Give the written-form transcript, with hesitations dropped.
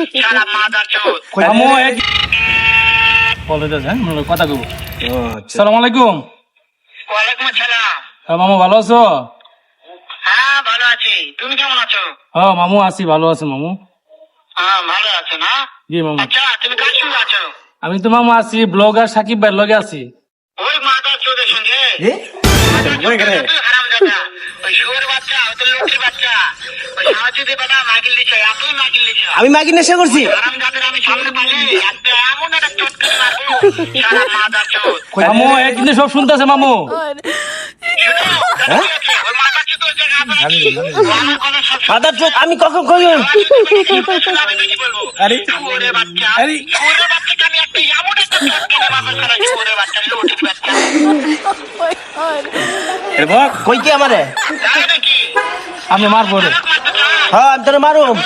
মামু বলে হ্যাঁ কথা কব। সালাম আলাইকুম। ওয়ালাইকুম আসসালাম। হ্যাঁ মামু ভালো আছো? হ্যাঁ ভালো আছি, তুমি কেমন আছো? হ্যাঁ মামু আছি, ভালো আছি মামু। হ্যাঁ ভালো আছো না? জি মামু। আচ্ছা তুমি কার সঙ্গে আছো? আমি তো মামু আছি ব্লগার সাকিব ভাইয়ের লগে আছি। ওই মাদার চোদের সঙ্গে? আমি মাগি নেশা করছি। মামু কিন্তু সব শুনতেছে মামু। মাদার চোদ আমি কখন কই? আরে কই কি আমারে? আমি মারবো রে। হ্যাঁ আমি তোরে মারুম।